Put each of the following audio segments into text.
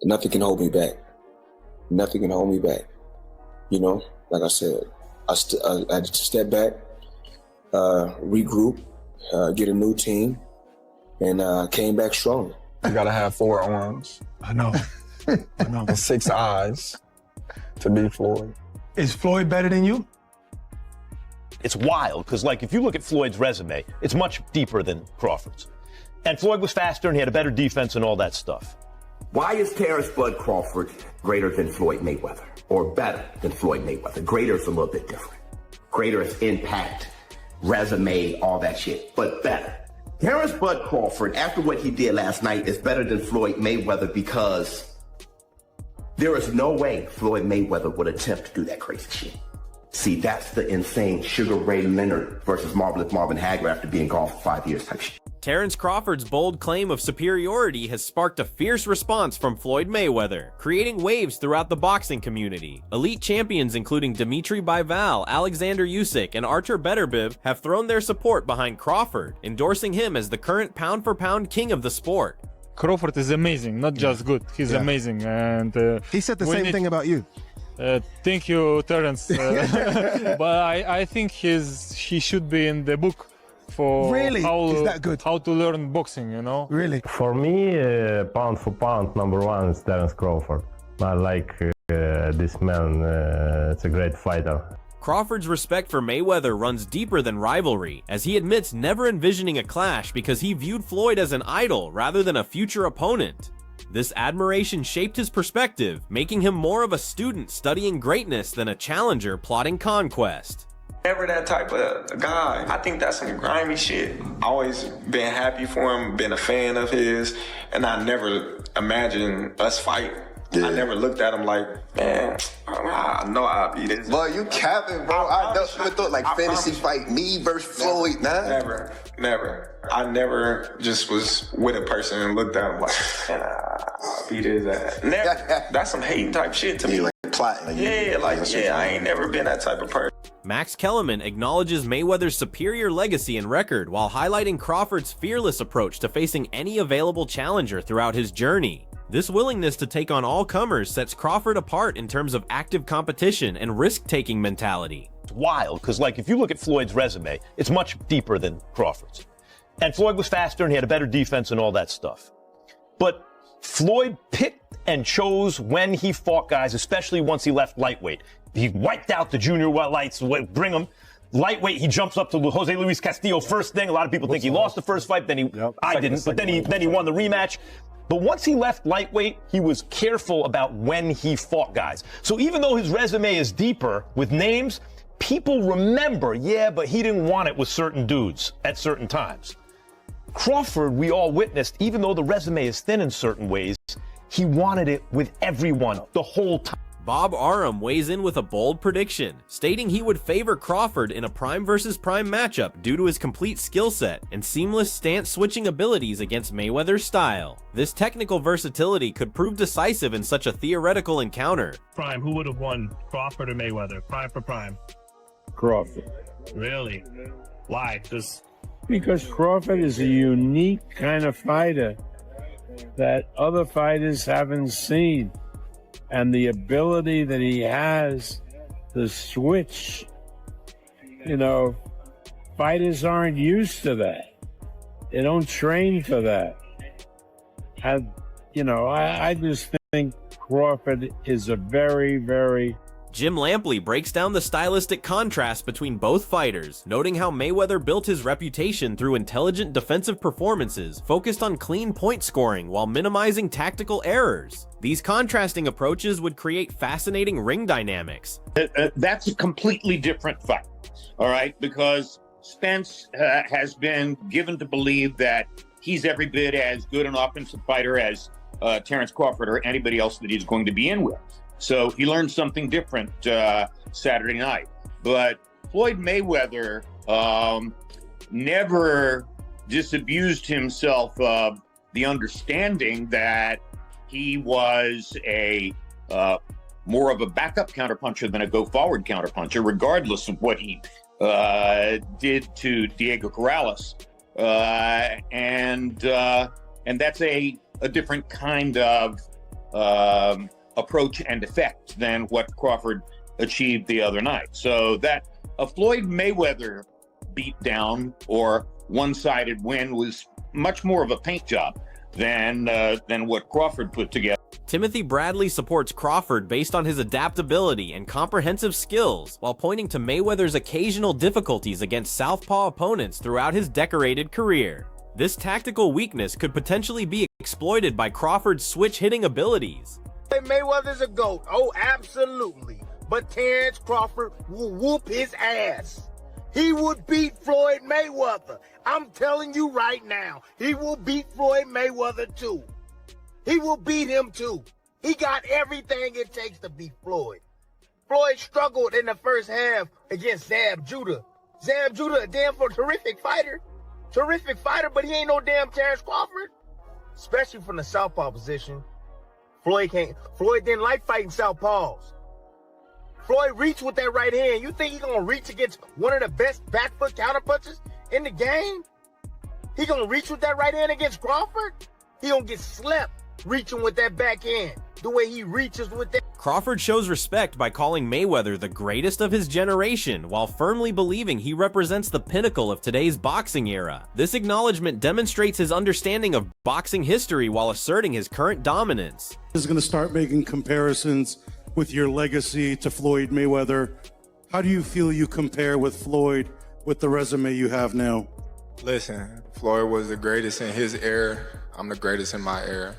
Nothing can hold me back. Nothing can hold me back. You know, like I said, I had to step back, regroup, get a new team, and came back strong. You gotta have 4 arms. I know. I know. And 6 eyes to beat Floyd. Is Floyd better than you? It's wild, because like if you look at Floyd's resume, it's much deeper than Crawford's. And Floyd was faster and he had a better defense and all that stuff. Why is Terence "Bud" Crawford greater than Floyd Mayweather? Or better than Floyd Mayweather? Greater is a little bit different. Greater is impact, resume, all that shit, but better. Terence "Bud" Crawford, after what he did last night, is better than Floyd Mayweather because there is no way Floyd Mayweather would attempt to do that crazy shit. See, that's the insane Sugar Ray Leonard versus Marvelous Marvin Hagler after being gone for 5 years type shit. Terence Crawford's bold claim of superiority has sparked a fierce response from Floyd Mayweather, creating waves throughout the boxing community. Elite champions including Dimitri Bivol, Alexander Usyk, and Artur Beterbiev have thrown their support behind Crawford, endorsing him as the current pound-for-pound king of the sport. Crawford is amazing, not just good, he's amazing. And he said the same thing about you. Thank you, Terence. But I think he should be in the book for really? Is that good? How to learn boxing, you know? Really? For me, pound for pound, number 1 is Terence Crawford. I like this man, it's a great fighter. Crawford's respect for Mayweather runs deeper than rivalry, as he admits never envisioning a clash because he viewed Floyd as an idol rather than a future opponent. This admiration shaped his perspective, making him more of a student studying greatness than a challenger plotting conquest. Never that type of guy. I think that's some grimy shit. Always been happy for him, been a fan of his, and I never imagined us fight. Yeah. I never looked at him like, man, I know I'll beat this. Boy, you capping, bro. I never thought like fantasy fight me versus Floyd, nah. Never. I never just was with a person and looked at him like, man, I'll beat his ass. Never. That's some hating type shit to me. Like plotting. I ain't never been that type of person. Max Kellerman acknowledges Mayweather's superior legacy and record while highlighting Crawford's fearless approach to facing any available challenger throughout his journey. This willingness to take on all comers sets Crawford apart in terms of active competition and risk-taking mentality. It's wild, because like if you look at Floyd's resume, it's much deeper than Crawford's. And Floyd was faster and he had a better defense and all that stuff. But Floyd picked and chose when he fought guys, especially once he left lightweight. He wiped out the junior lights, bring him. Lightweight, he jumps up to Jose Luis Castillo first thing. A lot of people think he lost the first fight, I didn't, but then he won the rematch. But once he left lightweight, he was careful about when he fought guys. So even though his resume is deeper with names, people remember, yeah, but he didn't want it with certain dudes at certain times. Crawford, we all witnessed, even though the resume is thin in certain ways, he wanted it with everyone the whole time. Bob Arum weighs in with a bold prediction, stating he would favor Crawford in a prime versus prime matchup due to his complete skill set and seamless stance-switching abilities against Mayweather's style. This technical versatility could prove decisive in such a theoretical encounter. Prime, who would have won, Crawford or Mayweather? Prime for prime. Crawford. Really? Why? Because Crawford is a unique kind of fighter that other fighters haven't seen. And the ability that he has to switch, fighters aren't used to that. They don't train for that. And, I just think Crawford is a very, very... Jim Lampley breaks down the stylistic contrast between both fighters, noting how Mayweather built his reputation through intelligent defensive performances, focused on clean point scoring while minimizing tactical errors. These contrasting approaches would create fascinating ring dynamics. That's a completely different fight, all right? Because Spence has been given to believe that he's every bit as good an offensive fighter as Terence Crawford or anybody else that he's going to be in with. So he learned something different Saturday night. But Floyd Mayweather never disabused himself of the understanding that he was a more of a backup counterpuncher than a go-forward counterpuncher, regardless of what he did to Diego Corrales. And that's a different kind of approach and effect than what Crawford achieved the other night. So that a Floyd Mayweather beatdown or one-sided win was much more of a paint job than what Crawford put together. Timothy Bradley supports Crawford based on his adaptability and comprehensive skills, while pointing to Mayweather's occasional difficulties against southpaw opponents throughout his decorated career. This tactical weakness could potentially be exploited by Crawford's switch-hitting abilities. Mayweather's a GOAT. Oh, absolutely. But Terence Crawford will whoop his ass. He would beat Floyd Mayweather. I'm telling you right now, he will beat Floyd Mayweather too. He will beat him too. He got everything it takes to beat Floyd. Floyd struggled in the first half against Zab Judah. Zab Judah, a damn terrific fighter. Terrific fighter, but he ain't no damn Terence Crawford. Especially from the southpaw position. Floyd didn't like fighting southpaws. Floyd reached with that right hand. You think he gonna reach against one of the best back foot counterpunchers in the game? He gonna reach with that right hand against Crawford? He gonna get slept reaching with that backhand, the way he reaches with that. Crawford shows respect by calling Mayweather the greatest of his generation, while firmly believing he represents the pinnacle of today's boxing era. This acknowledgement demonstrates his understanding of boxing history while asserting his current dominance. Is going to start making comparisons with your legacy to Floyd Mayweather. How do you feel you compare with Floyd with the resume you have now? Listen, Floyd was the greatest in his era. I'm the greatest in my era.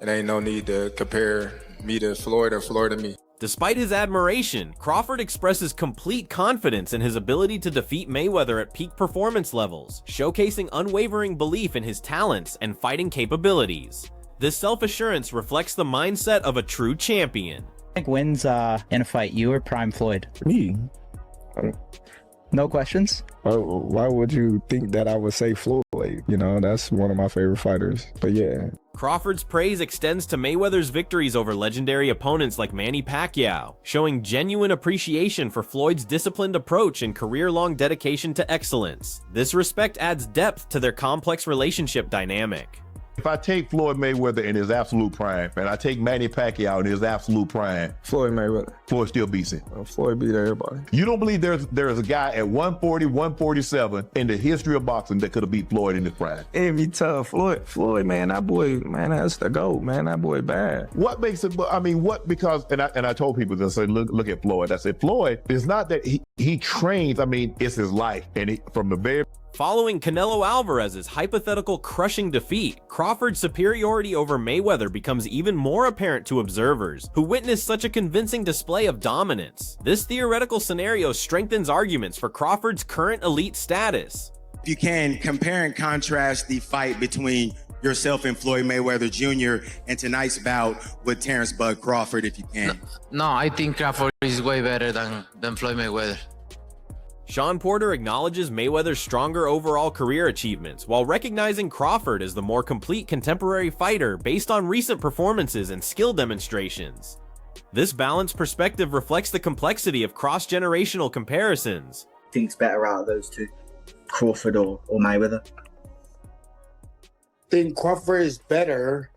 It ain't no need to compare me to Floyd or Floyd to me. Despite his admiration, Crawford expresses complete confidence in his ability to defeat Mayweather at peak performance levels, showcasing unwavering belief in his talents and fighting capabilities. This self-assurance reflects the mindset of a true champion. Think wins in a fight, you or Prime Floyd? Me. No questions? Why would you think that I would say Floyd? You know, that's one of my favorite fighters. But yeah. Crawford's praise extends to Mayweather's victories over legendary opponents like Manny Pacquiao, showing genuine appreciation for Floyd's disciplined approach and career-long dedication to excellence. This respect adds depth to their complex relationship dynamic. If I take Floyd Mayweather in his absolute prime, and I take Manny Pacquiao in his absolute prime, Floyd Mayweather. Floyd still beats him. Floyd beat everybody. You don't believe there's a guy at 140, 147 in the history of boxing that could have beat Floyd in his prime? It'd be tough. Floyd, man, that boy, man, that's the GOAT, man. That boy bad. What makes it, I mean, what, because, and I told people to say, look at Floyd. I said, Floyd, it's not that he trains, I mean, it's his life. And from the very Following Canelo Alvarez's hypothetical crushing defeat, Crawford's superiority over Mayweather becomes even more apparent to observers, who witness such a convincing display of dominance. This theoretical scenario strengthens arguments for Crawford's current elite status. If you can, compare and contrast the fight between yourself and Floyd Mayweather Jr. and tonight's bout with Terence "Bud" Crawford, if you can. No, I think Crawford is way better than Floyd Mayweather. Sean Porter acknowledges Mayweather's stronger overall career achievements, while recognizing Crawford as the more complete contemporary fighter based on recent performances and skill demonstrations. This balanced perspective reflects the complexity of cross-generational comparisons. Think's better out of those two, Crawford or Mayweather? I think Crawford is better,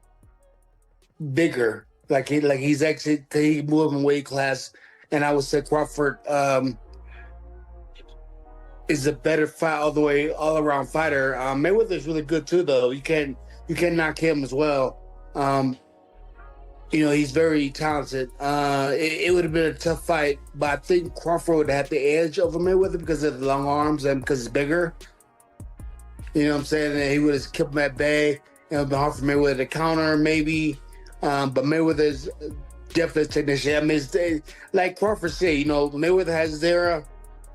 bigger. Like he's actually, he moved in weight class, and I would say Crawford is a better fight all around fighter. Mayweather's really good too, though. You can't knock him as well. You know, he's very talented. It would have been a tough fight, but I think Crawford would have the edge over Mayweather because of the long arms and because he's bigger. You know what I'm saying? And he would have kept him at bay. It would have been hard for Mayweather to counter, maybe. But Mayweather's definitely a technician. I mean, it's, like Crawford said, you know, Mayweather has his era,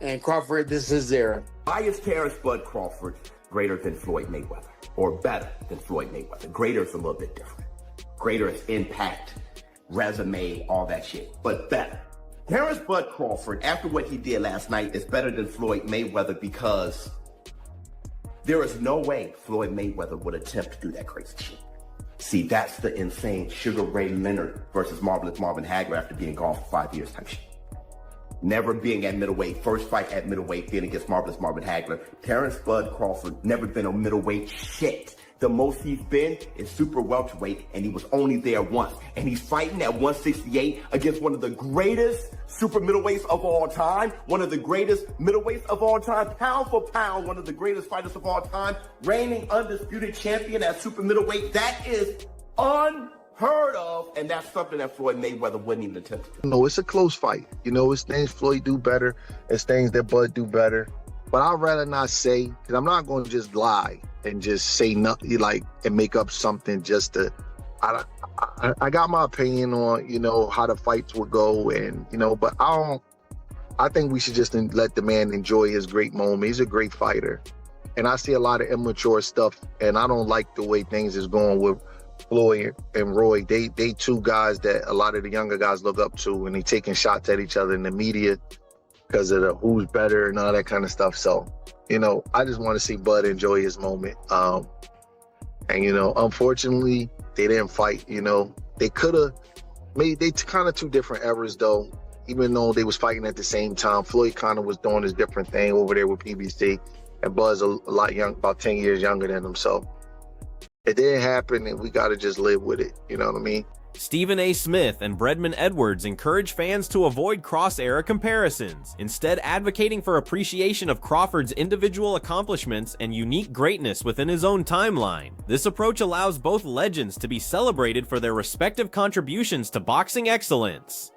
and Crawford, this is his era. Why is Terence "Bud" Crawford greater than Floyd Mayweather? Or better than Floyd Mayweather? Greater is a little bit different. Greater is impact, resume, all that shit. But better. Terence "Bud" Crawford, after what he did last night, is better than Floyd Mayweather because there is no way Floyd Mayweather would attempt to do that crazy shit. See, that's the insane Sugar Ray Leonard versus Marvelous Marvin Hagler after being gone for 5 years type shit. Never being at middleweight, first fight at middleweight, being against Marvelous Marvin Hagler. Terence "Bud" Crawford never been a middleweight shit The most he's been is super welterweight, and he was only there once. And he's fighting at 168 against one of the greatest super middleweights of all time, one of the greatest middleweights of all time, pound for pound, one of the greatest fighters of all time, reigning undisputed champion at super middleweight. That is unheard of, and that's something that Floyd Mayweather wouldn't even attempt. No, it's a close fight. You know, it's things Floyd do better, it's things that Bud do better. But I'd rather not say, because I'm not going to just lie and just say nothing, like, and make up something just to, I got my opinion on, you know, how the fights would go, and, you know, but I think we should just let the man enjoy his great moment. He's a great fighter. And I see a lot of immature stuff, and I don't like the way things is going with Floyd and Roy. They two guys that a lot of the younger guys look up to, and they taking shots at each other in the media because of the who's better and all that kind of stuff. So, you know, I just want to see Bud enjoy his moment. And, you know, unfortunately, they didn't fight. You know, they could have made, they kind of two different eras, though, even though they was fighting at the same time. Floyd kind of was doing his different thing over there with PBC, and Bud's a lot young, about 10 years younger than him. So it didn't happen, and we got to just live with it. You know what I mean? Stephen A. Smith and Bredman Edwards encourage fans to avoid cross-era comparisons, instead advocating for appreciation of Crawford's individual accomplishments and unique greatness within his own timeline. This approach allows both legends to be celebrated for their respective contributions to boxing excellence.